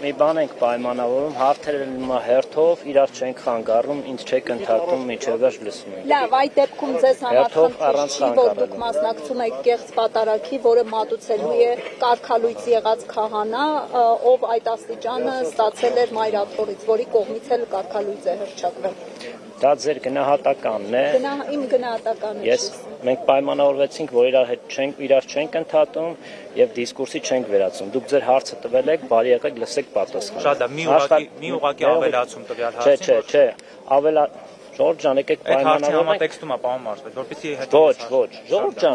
մի բան ենք պայմանավորում, հարթերը հերթով իրար չենք խանգարում, ինձ չեք ընդհատում, միջև վերջ լսում ենք։ Լավ, այդ դեպքում ձեզ համար խնդիր չի, որ դուք մասնակցում եք կեղծ պատարագի, որը մատուցելու է կարգալույծ եղած քահանա, ով այդ աստիճանը ստացել էր մայրաթորից, որի կողմից էլ կարգալույծ է հռչակվել։ Դա ձեր գնահատականն է։ Իմ գնահատականը չի։ Մենք պայմանավորվեցինք, որ իրար չենք ընդհատում եւ դիսկուրսի չենք վերացում։ Դուք ձեր հարցը տվել եք, բարի եկեք լսեք պատասխանը։ Շատ լավ, մի ուղղակի ավելացում տվյալ հարցին։ Չէ, ավելա Ժողովուրդ ջան, եկեք պայմանավորվենք։ Այդ հարցի համատեքստում է, պարոն Մարզպետ, որպեսզի հետո Ոչ, ժողովուրդ ջան,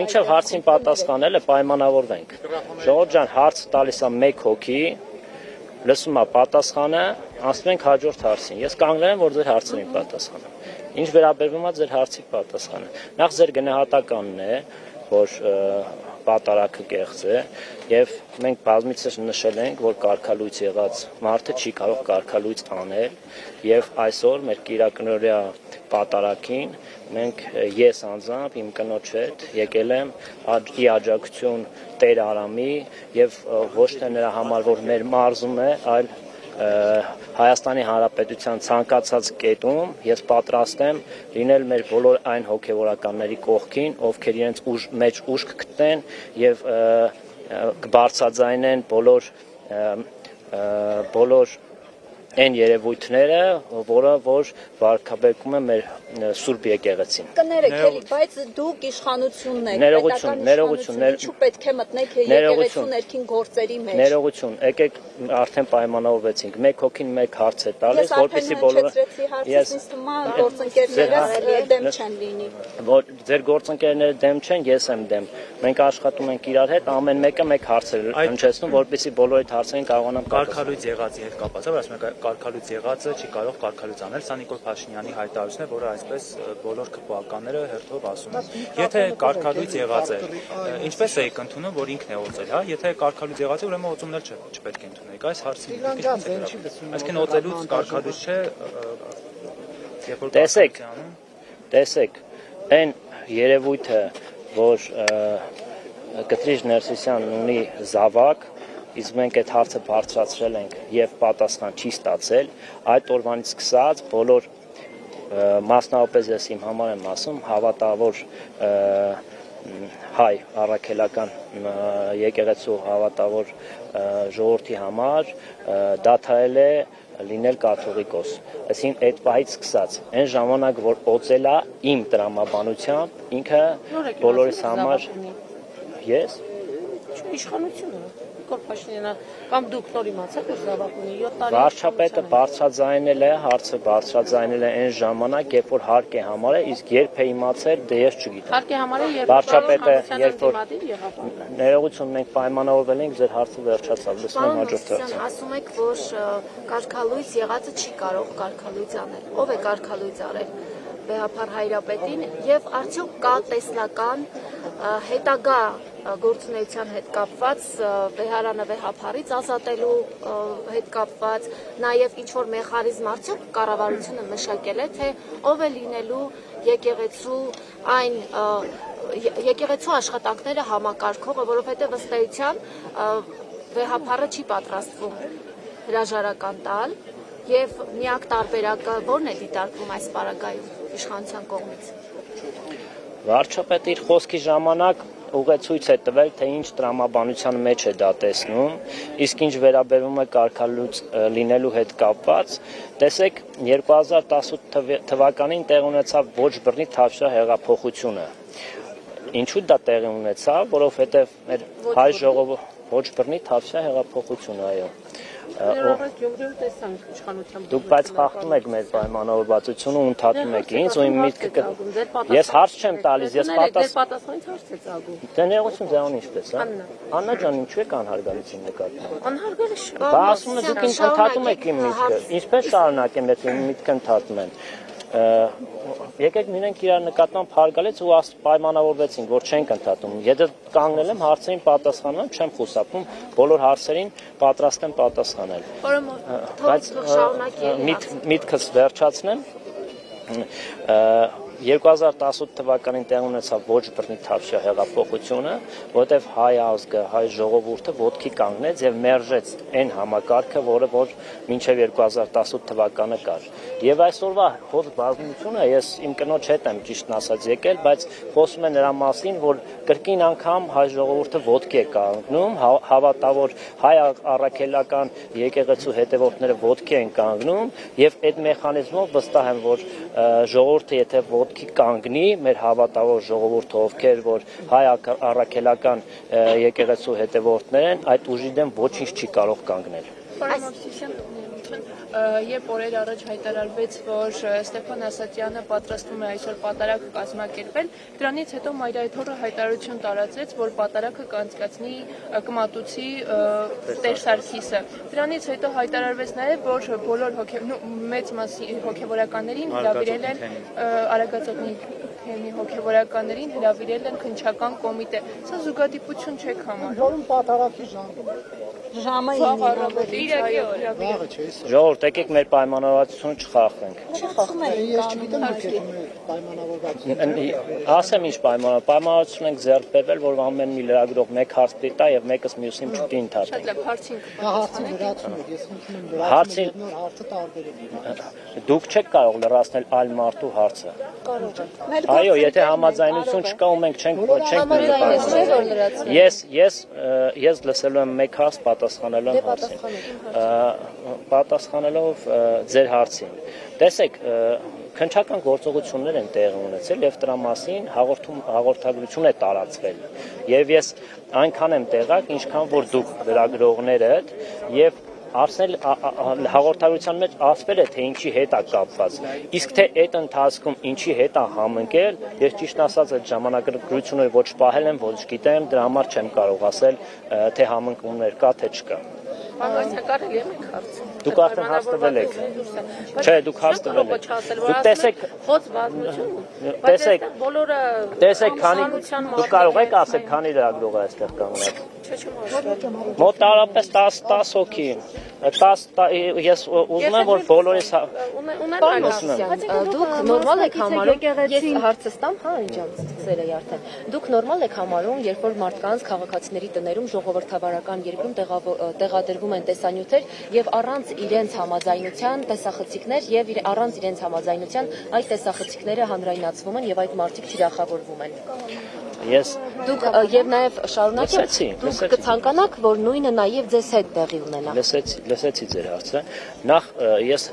մինչև հարցին պատասխանելը պայմանավորվենք։ Ժողովուրդ ջան, հարց տալիս է 1 հոգի, լսում է պատասխանը, ասում ենք հաջորդ հարցին։ Ես կանգնել եմ, որ ձեր հարցերին պատասխանեմ։ Ինչ վերաբերվում է ձեր հարցի պատասխանը։ Նախ ձեր գնահատականն է, որ պատարագը կեղծ է, եւ մենք բազմիցս նշել ենք, որ կարգալույծ եղած մարդը չի կարող կարգալույծ անել, եւ այսօր մեր կիրակնօրյա պատարագին մենք ես անձամբ իմ կնոջ հետ եկել եմ ի աջակցություն Տեր Արամի եւ ոչ թե նրա համար, որ մեր մարզում է, այլ Հայաստանի Հանրապետության ցանկացած կետում ես պատրաստ եմ լինել մեր բոլոր այն հոգեվորականների կողքին, ովքեր իրենց մեջ ուժ կգտնեն եւ կբարձրաձայնեն բոլոր այն երևույթները, որը վարկաբեկում է մեր Սուրբ եկեղեցին։ Կներեք էլի, բայց դուք իշխանությունն եք, պետական ինչու պետք է մտնեք եկեղեցու ներքին գործերի մեջ։ Ներողություն, եկեք արդեն պայմանավորվեցինք, 1 հոգին 1 հարց է տալիս, որպեսզի բոլորը ես գործընկերներս դեմ չեն լինի։ Ձեր գործընկերները դեմ չեն, ես եմ դեմ։ Մենք աշխատում ենք իրար հետ, ամեն մեկը 1 հարց է հնչեցնում, որպեսզի բոլորի հարցերին կարողանան կարգալույծ եղածի հետ կապված է, որ ասում եք կարգալույծ եղածը չի կարող կարգալույծ անել, սա Նիկոլ Փաշինյանի հայտարարությունն է, որը այսպես բոլոր քպոականները հերթով ասում են։ Եթե կարգալույծ եղած է, ինչպես եք ընդունում, որ ինքն է օծել, հա? Եթե կարգալույծ եղած է, ուրեմն օծումն էլ չպետք է ընդունեք։ Այս հարցին այսինքն օծելուց կարգալույծ չէ, երբ որ տեսեք, այն երևույթը, որ Կտրիժ Ներսիսյանն ունի զավակ, իսկ մենք այդ հարցը բարձրացրել ենք եւ պատասխան չի ստացել, այդ օրվանից սկսած բոլոր մասնավորապես ես իմ համար եմ ասում, հավատավոր հայ առաքելական եկեղեցու հավատավոր ժողովրդի համար դադարել է լինել կաթողիկոս։ Այսինքն այդ պահից սկսած, այն ժամանակ որ օծել է իմ տրամաբանությամբ, ինքը բոլորիս համար ես իշխանությունը Փաշինյանը կամ դուք նոր իմացաք որ զավակ ունի 7 տարի Վարչապետը բարձրաձայնել է, հարցը բարձրաձայնել է այն ժամանակ, երբ որ հարկ է համարել, իսկ երբ է իմացել, դե ես չգիտեմ։ Հարկ է համարել, երբ վարչապետը երբ որ ներողություն մենք պայմանավորվել ենք, ձեր հարցը վերջացավ, լսում եմ հաջորդ հարցը։ Ասում եք, որ կարգալույծ եղածը չի կարող կարգալույծ անել։ Ով է կարգալույծ արել։ Վեհափար Հայրապետին եւ արդյոք կա տեսլական հետագա գործունեության հետ կապված վեհարանը վեհափարից ազատելու հետ կապված նաեւ ինչ որ մեխանիզմ արդյոք կառավարությունը մշակել է թե ով է լինելու եկեղեցու աշխատանքները համակարգողը, որովհետեւ ըստ էության վեհափարը չի պատրաստվում հրաժարական տալ եւ միակ տարբերակը ո՞րն է դիտարկվում այս պարագայում իշխանության կողմից։ Վարչապետը իր խոսքի ժամանակ ուղեցույց է տվել, թե ինչ տրամաբանության մեջ է դա տեսնում, իսկ ինչ վերաբերվում է կարգալույծ լինելու հետ կապված, տեսեք 2018 թվականին տեղ ունեցավ ոչ բռնի Թավշյա հեղափոխությունը։ Ինչու դա տեղի ունեցավ, որովհետև մեր հայ ժողովուրդը ոչ բռնի Թավշյա հեղափոխությունը, այո։ Դուք բայց խախտում եք մեր պայմանավորվածությունը ու ընդհատում եք ինձ ու իմ միտքը ես հարց չեմ տալիս, ես պատասխանից հարց եք ագում։ Դե ներողություն ձեզ ինչպես է։ Աննա ջան, ինչու եք անհարգալիություն նկատում։ Անհարգալի չէ։ Բա ասում եք դուք ինձ ընդհատում եք իմ միտքը։ Ինչպես շարունակեմ, եթե իմ միտքը ընդհատում են։ Եկեք մինենք իրար նկատմամբ հարգալից ու պայմանավորվեցինք, որ չենք ընդհատում։ Եթե կանգնել եմ հարցերին պատասխանել, չեմ խուսափում, բոլոր հարցերին պատրաստ եմ պատասխանել։ Բայց միտքս վերջացնեմ։ 2018 թվականին տեղ ունեցավ ոչ բռնի-թավշյա հեղափոխությունը, որտեղ հայ ազգը, հայ ժողովուրդը ոտքի կանգնեց եւ մերժեց այն համակարգը, որը որ մինչեւ 2018 թվականը կար։ Եվ այսօրվա հոց բազմությունը ես իմ կնոջ հետ եմ ճիշտն ասած եկել, բայց խոսում է նրա մասին, որ կրկին անգամ հայ ժողովուրդը ոտքի է կանգնում, հավատավոր հայ առաքելական եկեղեցու հետևորդները ոտքի են կանգնում եւ այդ մեխանիզմով վստահ եմ, որ ժողովուրդը եթե ոտքի կանգնի, մեր հավատավոր ժողովուրդը, ովքեր որ հայ առաքելական եկեղեցու հետևորդներ են, այդ ուժի դեմ ոչինչ չի կարող կանգնել։ Երբ օրեր առաջ հայտարարվեց, որ Ստեփան Ասատյանը պատրաստվում է այսօր պատարակ կազմակերպել, դրանից հետո Մայրաթորը հայտարարություն տարածեց, որ պատարակը կանցկացնի կմատուցի Տեր Սարգիսը։ Դրանից հետո հայտարարվեց նաև, որ բոլոր մեծ մասի հոգևորականներին հրավիրել են Արագածոտնի թեմի հոգևորականներին հրավիրել են քննչական կոմիտե։ Սա զուգադիպություն չեք համարում։ Որում պատարակի ժամը 9-ը։ Ժողովուրդ, եկեք մեր պայմանավորվածությունը չխախվենք։ Ես չգիտեմ ովքեր պայմանավորվածություն։ Ասեմ ինչ պայմանավորվածություն ենք ձեռք բերել, որ ամեն մի լրագրող մեկ հարց պիտա եւ մեկս մյուսին չպիտի ընդհատենք։ Հարցին լրացում եք, ես խնդրում եմ լրացնել նոր հարցը տարբերել։ Դուք չեք կարող լրացնել այլ մարդու հարցը։ Կարող եք։ Այո, եթե համաձայնություն չկա ու մենք չենք ես լսելու եմ մեկ հարց պատասխանելու եմ հարցին։ Պատասխանելով ձեր հարցին։ Տեսեք, քննչական գործողություններ են տեղի ունեցել եւ դրա մասին հաղորդագրություն է տարածվել։ Եվ ես այնքան եմ տեղակ, ինչքան որ դուք լրագրողներդ եւ Արսել հաղորդագրության մեջ ասվել է, թե ինչի հետ է կապված, իսկ թե այդ ընթացքում ինչի հետ է համընկել, ես ճիշտ ասած այդ ժամանակագրությունը ոչ պահել եմ, ոչ գիտեմ, դրա համար չեմ կարող ասել, թե համընկումներ կա, թե չկա։ Դուք արդեն հարց տվել եք։ Չէ, դուք հարց տվել եք։ Դուք տեսեք, տեսեք, քանի դուք կարող եք ասել, քանի լրագրող է այստեղ կանգնած։ Մոտավորապես 10 հոգի։ Ես ուզում եմ, որ բոլորիս Դուք նորմալ եք համարում, ես հարցը ստամ, հա, ինչ սկսել էի արդեն։ Դուք նորմալ եք համարում, երբ որ մարդկանց քաղաքացիների տներում ժողովրդավարական երկրում տեղադրվում են տեսանյութեր եւ առանց իրենց համաձայնության տեսախցիկներ եւ առանց իրենց համաձայնության այդ տեսախցիկները հանրայնացվում են եւ այդ մարդիկ թիրախավորվում են։ Դուք եւ նաեւ շարունակեք, դուք կցանկանաք, որ նույնը նաեւ ձեզ հետ տեղի ունենա։ Լսեցի ձեր հարցը։ Նախ ես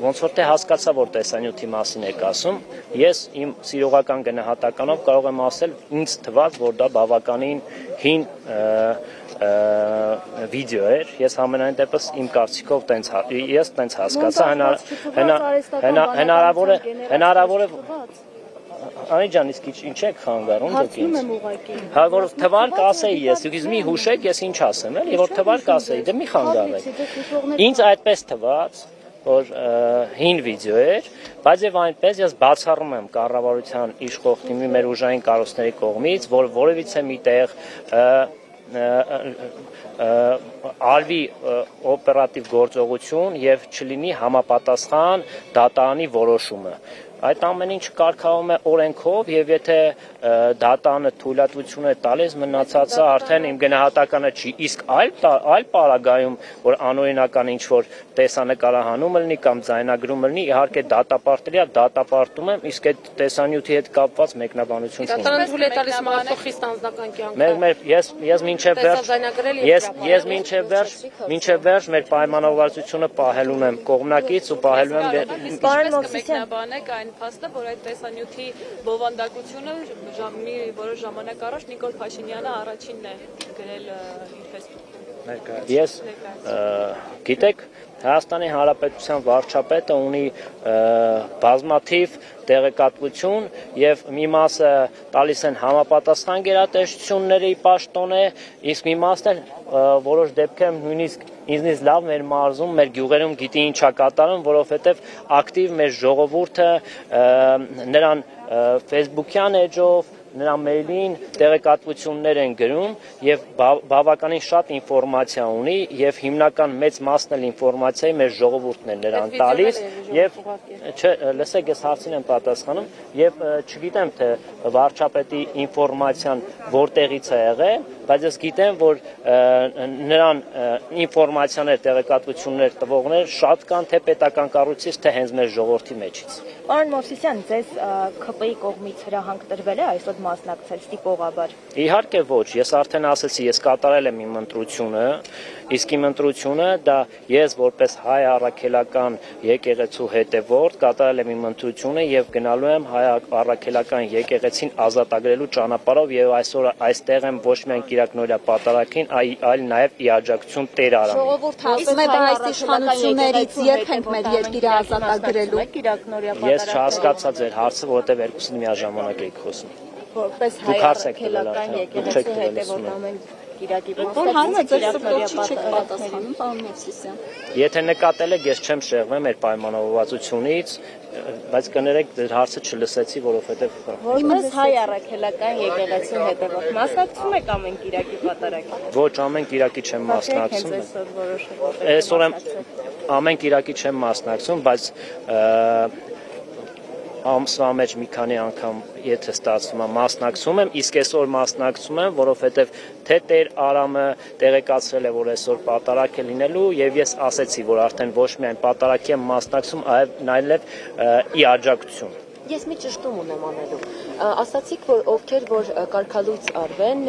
ոնց որ թե հասկացա, որ տեսանյութի մասին եք ասում, ես իմ սիրողական գնահատականով կարող եմ ասել, ինձ թվաց, որ դա բավականին հին վիդեո էր, ես համենայն դեպս իմ կարծիքով ես տենց հասկացա, հնարավոր է Անի ջան, իսկ ինչ եք խանգարում դուք ինձ։ Հա որ թվար կասեի ես, դուք մի հուշեք, ես ինչ ասեմ, էլի, որ թվար կասեի, դե մի խանգարեք։ Ինձ այդպես թվաց, որ հին վիդեո էր, բայց եւ այնպես ես բացառում եմ կառավարության իշխող թիմի մեր ուժային կառույցների կողմից, որ որևիցե միտեղ արվի օպերատիվ գործողություն եւ չլինի համապատասխան դատարանի որոշումը։ Այդ ամեն ինչ կարգավորվում է օրենքով եւ եթե դատանը թույլատվություն է տալիս, մնացածը արդեն իմ գնահատականը չի, իսկ այլ պարագայում, որ անօրինական ինչ որ տեսանկարահանում լինի կամ ձայնագրում լինի, իհարկե դատապարտելի է, դատապարտում եմ, իսկ այդ տեսանյութի հետ կապված մեկնաբանություն չունեմ։ Դատարանը թույլ է տալիս մարդու խիստ անձնական կյանքը։ Ես մինչև վերջ մեր պայմանավորվածությունը պահելուն եմ կողմնակից ու պահելու եմ մեկնաբանեք այն փաստը, որ այդ տեսանյութի բովանդակությունը մի որոշ ժամանակ առաջ Նիկոլ Փաշինյանը առաջինն է գրել իր Facebook-ում։ Ես գիտեք, Հայաստանի Հանրապետության վարչապետը ունի բազմաթիվ տեղեկատվություն եւ մի մասը տալիս են համապատասխան գերատեսչությունների պաշտոն է, իսկ մի մասն էլ որոշ դեպքերում նույնիսկ ինձնից լավ մեր մարզում, մեր գյուղերում գիտի ինչա կատարում, որովհետեւ ակտիվ մեր ժողովուրդը նրան Facebook-յան էջով նրա մեյլին տեղեկատվություններ են գրում եւ բավականին շատ ինֆորմացիա ունի եւ հիմնական մեծ մասն էլ ինֆորմացիայի մեր ժողովուրդն է նրան տալիս եւ լսեք ես հարցին եմ պատասխանում եւ չգիտեմ թե վարչապետի ինֆորմացիան որտեղից է եղել, բայց ես գիտեմ, որ նրան ինֆորմացիաներ, տեղեկատվություններ տվողներ շատ կան թե պետական կառույցից, թե հենց մեր ժողովրդի մեջից։ Պարոն Մովսիսյան, ձեզ ՔՊ-ի կողմից հրահանգ տրվել է այսօր մասնակցել ստիպողաբար։ Իհարկե ոչ, ես արդեն ասացի, ես կատարել եմ իմ ընտրությունը, իսկ իմ ընտրությունը դա ես որպես հայ առաքելական եկեղեցու հետևորդ կատարել եմ իմ ընտրությունը եւ գնալու եմ հայ առաքելական եկեղեցին ազատագրելու ճանապարհով եւ այսօր այստեղ եմ ոչ միայն Կիրակնորիա պատարագին, այլ նաեւ ի աջակցություն Տեր Արամի։ Ժողովուրդ ասում է, բայց իշխանություններից երբ ենք մեր երկիրը ազատագրելու Կիրակնորիա Ես չհասկացա ձեր հարցը, որովհետև երկուսին միաժամանակ եք խոսում։ Որպես հայ առաքելական եկեղեցու հետևորդ ամեն Կիրակի հարցը ձեր սրտոց չի պատասխանում, պարոն Մովսիսյան։ Եթե նկատել եք, ես չեմ շեղվել մեր պայմանավորվածությունից, բայց կներեք ձեր հարցը չլսեցի, որովհետև որպես հայ առաքելական եկեղեցու հետևորդ մասնակցում եք ամեն Կիրակի պատարագին։ Ոչ, ամեն Կիրակի չեմ մասնակցում։ Այսօր ամեն Կիրակի չեմ մասնակցում, բայց ամսվա մեջ մի քանի անգամ եթե ստացվում է մասնակցում եմ, իսկ այսօր մասնակցում եմ, որովհետև թե Տեր Արամը տեղեկացրել է, որ այսօր պատարագ է լինելու եւ ես ասեցի, որ արդեն ոչ միայն պատարագի եմ մասնակցում, այլև ի աջակցություն։ Ես մի ճշտում ունեմ անելու։ Ասացիք, որ ովքեր որ կարգալույծ արվեն,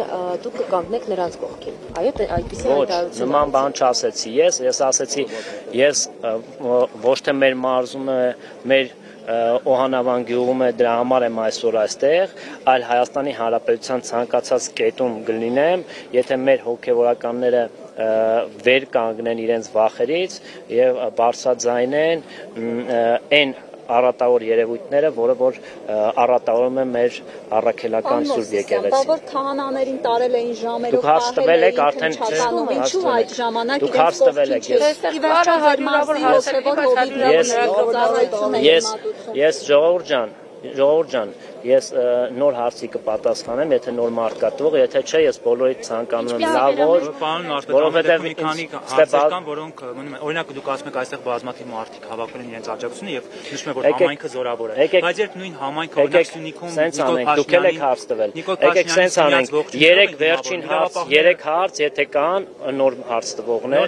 դուք կկանգնեք նրանց կողքին։ Այո, այդպիսի հայտարարություն։ Նման բան չասեցի ես ասեցի, ես ոչ թե մեր մարզումը, մեր Օհանավան գյուղում է դրա համար եմ այսօր այստեղ, այլ Հայաստանի Հանրապետության ցանկացած կետում կլինեմ, եթե մեր հոգևորականները վեր կանգնեն իրենց վախերից եւ բարձրաձայնեն այն առատավոր երևույթները, որը որ առատավորում է մեր առաքելական Սուրբ եկեղեցին։ Բա որ քահանաներին տարել էին ժամերով, դուք հարց տվել եք արդեն ինչու այդ ժամանակ դուք հարց տվել եք ես ժողովուրդ ջան ես նոր հարցի կպատասխանեմ, եթե նոր մարդ կա տվող, եթե չէ, ես բոլորիդ ցանկանում եմ լավ, որովհետև մի քանի հարցեր կան, որոնք օրինակ դուք ասում եք այստեղ բազմաթիվ մարդիկ հավաքվել են իրենց աջակցությունը եւ նշում է որ համայնքը զորավոր է, բայց երբ նույն համայնքը օրինակ Սյունիքում դուք եք հարց տվել, եկեք սենց անենք, 3 վերջին հարց, 3 հարց, եթե կան նոր հարց տվողներ։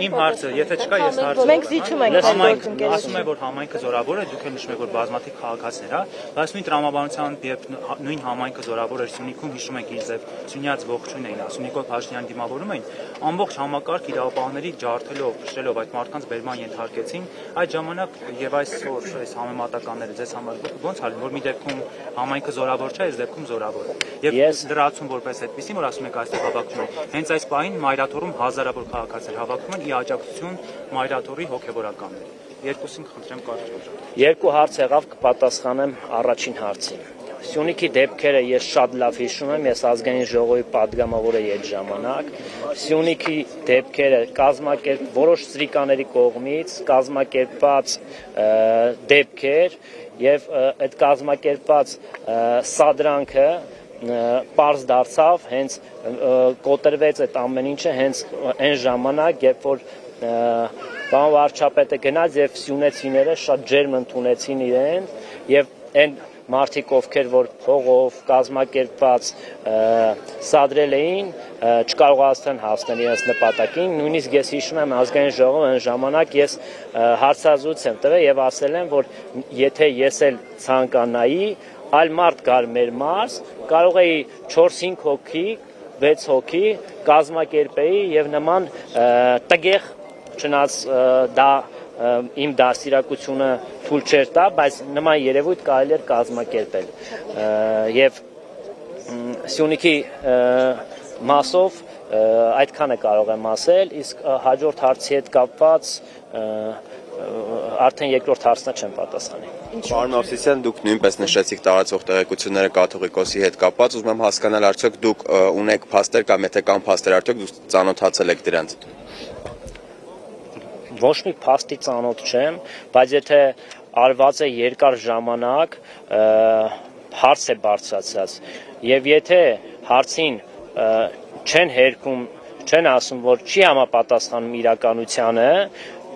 Իմ հարցը, եթե չկա, ես հարցը։ Մենք զիջում ենք համայնքը, ասում է որ համայնքը զորավոր է, դուք եք նշում եք որ բազմաթիվ քաղաքացիներ, հա, բայց նույն տրամաբանության երբ նույն համայնքը զորավոր էր Սյունիքում, հիշում եք իր ձև Սյունյաց ողջույն էին ասում, Նիկոլ Փաշինյանի դիմավորում էին, ամբողջ համակարգ իրավապահների ջարդելով, փշրելով այդ մարդկանց բերման ենթարկեցին, այդ ժամանակ եւ այսօր այս համեմատականները ձեզ համար ոնց արին, որ մի դեպքում համայնքը զորավոր չէ, այս դեպքում զորավոր է։ Եվ դրացում որպես այդպեսին, որ ասում եք այստեղ հավաքվում են, հենց այս պահին Մայրաթորում հազարավոր քաղաքացիներ հավաքվում են ի աջակցություն Մայրաթորի հոգեվորականների։ Երկուսին խնդրեմ կարճ։ Երկու հարց եղավ, կպատասխանեմ առաջին հարցին։ Սյունիքի դեպքերը ես շատ լավ հիշում եմ, ես ազգային ժողովի պատգամավոր էի այդ ժամանակ։ Սյունիքի դեպքերը որոշ սրիկաների կողմից կազմակերպված դեպքեր եւ այդ կազմակերպված սադրանքը պարզ դարձավ, հենց կոտրվեց այդ ամեն ինչը հենց այն ժամանակ, երբ որ Պարոն վարչապետը գնաց եւ սյունեցիները շատ ջերմ ընդունեցին իրեն եւ այն մարդիկ ովքեր որ փողով կազմակերպված սադրել էին չկարողացան հասնել իրենց նպատակին, նույնիսկ ես հիշում եմ ազգային ժողովը այն ժամանակ ես հարցազրույց եմ տվել եւ ասել եմ որ եթե ես էլ ցանկանայի այլ մարդ գար մեր մարզ կարող էի 4-5 հոգի 6 հոգի կազմակերպեի եւ նման տգեղ չնայած դա իմ դաստիարակությունը թույլ չէր տա, բայց նման երևույթ կարելի էր կազմակերպել եւ Սյունիքի մասով այդքանը կարող եմ ասել, իսկ հաջորդ հարցի հետ կապված արդեն երկրորդ հարցնա չեմ պատասխանի։ Պարոն Մովսիսյան, դուք նույնպես նշեցիք տարածող տեղեկությունները կաթողիկոսի հետ կապված, ուզում եմ հասկանալ արդյոք դուք ունեք փաստեր կամ եթե կան փաստեր արդյոք դուք ծանոթացել եք դրանց։ Ոչ մի փաստի ծանոթ չեմ, բայց եթե արված է երկար ժամանակ հարց է բարձրացած եւ եթե հարցին չեն հերքում, չեն ասում, որ չի համապատասխանում իրականությանը,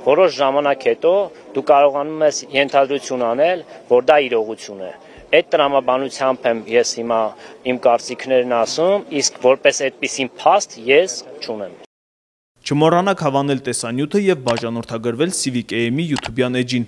որոշ ժամանակ հետո դու կարողանում ես ենթադրություն անել, որ դա իրողություն է։ Այդ տրամաբանությամբ եմ ես հիմա իմ կարծիքներն ասում, իսկ որպես այդպիսին փաստ ես չունեմ։ Չմոռանաք հավանել տեսանյութը եւ բաժանորդագրվել Civic AM-ի YouTube-յան էջին։